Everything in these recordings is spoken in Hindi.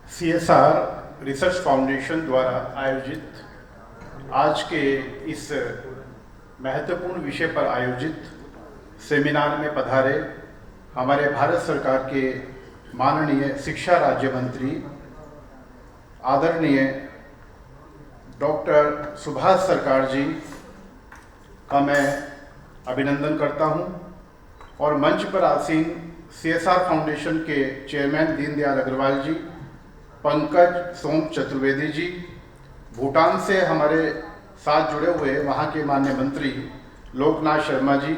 CSR रिसर्च फाउंडेशन द्वारा आयोजित आज के इस महत्वपूर्ण विषय पर आयोजित सेमिनार में पधारे हमारे भारत सरकार के माननीय शिक्षा राज्य मंत्री आदरणीय डॉक्टर सुभाष सरकार जी का मैं अभिनंदन करता हूं और मंच पर आसीन CSR फाउंडेशन के चेयरमैन दीनदयाल अग्रवाल जी, पंकज सोम चतुर्वेदी जी, भूटान से हमारे साथ जुड़े हुए वहाँ के माननीय मंत्री लोकनाथ शर्मा जी,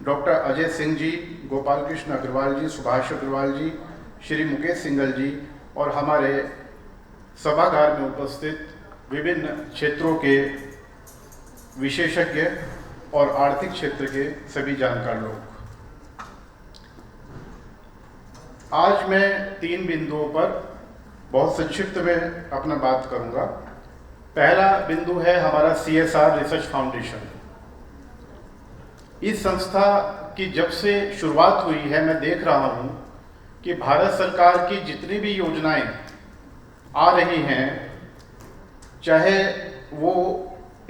डॉक्टर अजय सिंह जी, गोपाल कृष्ण अग्रवाल जी, सुभाष अग्रवाल जी, श्री मुकेश सिंघल जी और हमारे सभागार में उपस्थित विभिन्न क्षेत्रों के विशेषज्ञ और आर्थिक क्षेत्र के सभी जानकार लोग। आज मैं 3 बिंदुओं पर बहुत संक्षिप्त में अपना बात करूंगा। पहला बिंदु है हमारा CSR रिसर्च फाउंडेशन। इस संस्था की जब से शुरुआत हुई है मैं देख रहा हूं कि भारत सरकार की जितनी भी योजनाएं आ रही हैं, चाहे वो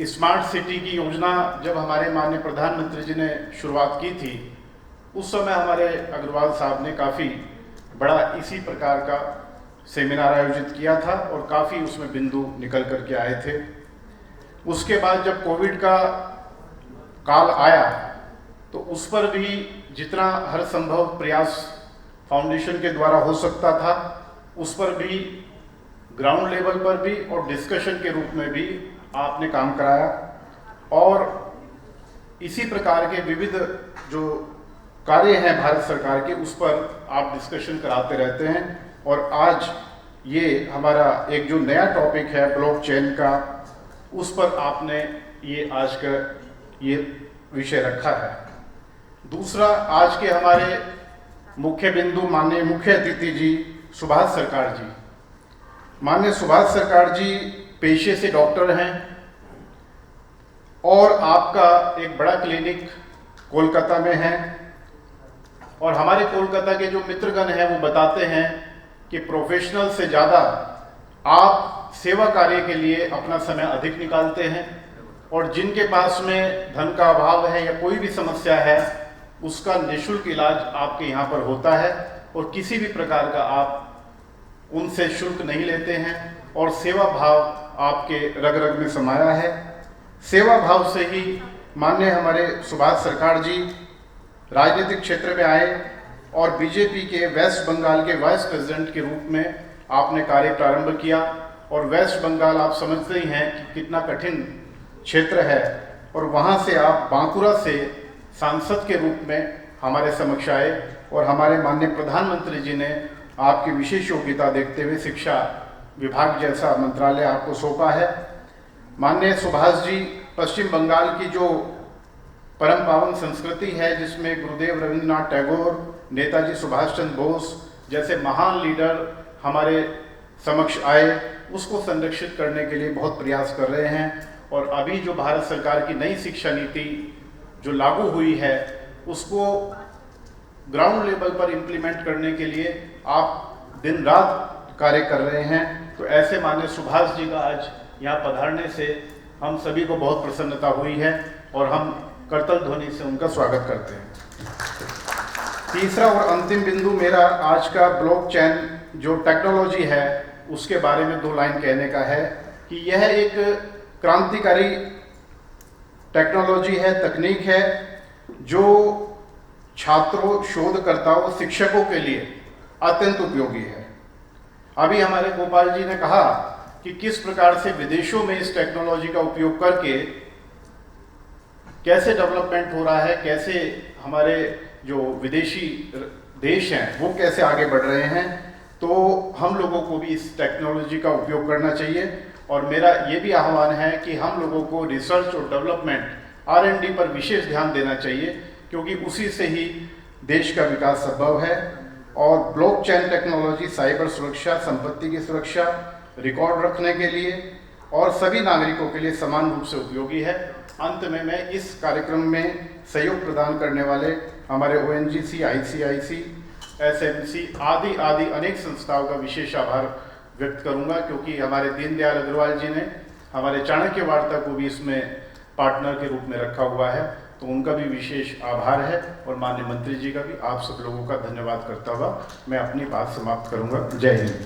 स्मार्ट सिटी की योजना जब हमारे माननीय प्रधानमंत्री जी ने शुरुआत की थी, उस समय हमारे अग्रवाल साहब ने काफ़ी बड़ा इसी प्रकार का सेमिनार आयोजित किया था और काफ़ी उसमें बिंदु निकल कर के आए थे। उसके बाद जब कोविड का काल आया तो उस पर भी जितना हर संभव प्रयास फाउंडेशन के द्वारा हो सकता था, उस पर भी ग्राउंड लेवल पर भी और डिस्कशन के रूप में भी आपने काम कराया और इसी प्रकार के विविध जो कार्य हैं भारत सरकार के, उस पर आप डिस्कशन कराते रहते हैं। और आज ये हमारा एक जो नया टॉपिक है ब्लॉकचेन का, उस पर आपने ये आज का ये विषय रखा है। दूसरा, आज के हमारे मुख्य बिंदु माननीय मुख्य अतिथि जी सुभाष सरकार जी। माननीय सुभाष सरकार जी पेशे से डॉक्टर हैं और आपका एक बड़ा क्लिनिक कोलकाता में है और हमारे कोलकाता के जो मित्रगण हैं वो बताते हैं कि प्रोफेशनल से ज़्यादा आप सेवा कार्य के लिए अपना समय अधिक निकालते हैं और जिनके पास में धन का अभाव है या कोई भी समस्या है, उसका निःशुल्क इलाज आपके यहाँ पर होता है और किसी भी प्रकार का आप उनसे शुल्क नहीं लेते हैं और सेवा भाव आपके रग रग में समाया है। सेवा भाव से ही माननीय हमारे सुभाष सरकार जी राजनीतिक क्षेत्र में आए और बीजेपी के वेस्ट बंगाल के वाइस प्रेसिडेंट के रूप में आपने कार्य प्रारंभ किया और वेस्ट बंगाल आप समझते ही हैं कि कितना कठिन क्षेत्र है और वहाँ से आप बांकुरा से सांसद के रूप में हमारे समक्ष आए और हमारे माननीय प्रधानमंत्री जी ने आपकी विशेष योग्यता देखते हुए शिक्षा विभाग जैसा मंत्रालय आपको सौंपा है। माननीय सुभाष जी पश्चिम बंगाल की जो परम पावन संस्कृति है, जिसमें गुरुदेव रविंद्रनाथ टैगोर, नेताजी सुभाष चंद्र बोस जैसे महान लीडर हमारे समक्ष आए, उसको संरक्षित करने के लिए बहुत प्रयास कर रहे हैं। और अभी जो भारत सरकार की नई शिक्षा नीति जो लागू हुई है, उसको ग्राउंड लेवल पर इम्प्लीमेंट करने के लिए आप दिन रात कार्य कर रहे हैं। तो ऐसे माननीय सुभाष जी का आज यहाँ पधारने से हम सभी को बहुत प्रसन्नता हुई है और हम करतल ध्वनि से उनका स्वागत करते हैं। तीसरा और अंतिम बिंदु मेरा आज का ब्लॉकचेन जो टेक्नोलॉजी है उसके बारे में 2 लाइन कहने का है कि यह एक क्रांतिकारी टेक्नोलॉजी है, तकनीक है, जो छात्रों, शोधकर्ताओं, शिक्षकों के लिए अत्यंत उपयोगी है। अभी हमारे गोपाल जी ने कहा कि किस प्रकार से विदेशों में इस टेक्नोलॉजी का उपयोग करके कैसे डेवलपमेंट हो रहा है, कैसे हमारे जो विदेशी देश हैं वो कैसे आगे बढ़ रहे हैं। तो हम लोगों को भी इस टेक्नोलॉजी का उपयोग करना चाहिए और मेरा ये भी आह्वान है कि हम लोगों को रिसर्च और डेवलपमेंट R&D पर विशेष ध्यान देना चाहिए, क्योंकि उसी से ही देश का विकास संभव है। और ब्लॉकचेन टेक्नोलॉजी साइबर सुरक्षा, संपत्ति की सुरक्षा, रिकॉर्ड रखने के लिए और सभी नागरिकों के लिए समान रूप से उपयोगी है। अंत में मैं इस कार्यक्रम में सहयोग प्रदान करने वाले हमारे ONGC, ICIC, SMC आदि आदि अनेक संस्थाओं का विशेष आभार व्यक्त करूंगा, क्योंकि हमारे दीनदयाल अग्रवाल जी ने हमारे चाणक्य वार्ता को भी इसमें पार्टनर के रूप में रखा हुआ है, तो उनका भी विशेष आभार है और माननीय मंत्री जी का भी। आप सब लोगों का धन्यवाद करता हुआ मैं अपनी बात समाप्त करूंगा। जय हिंद।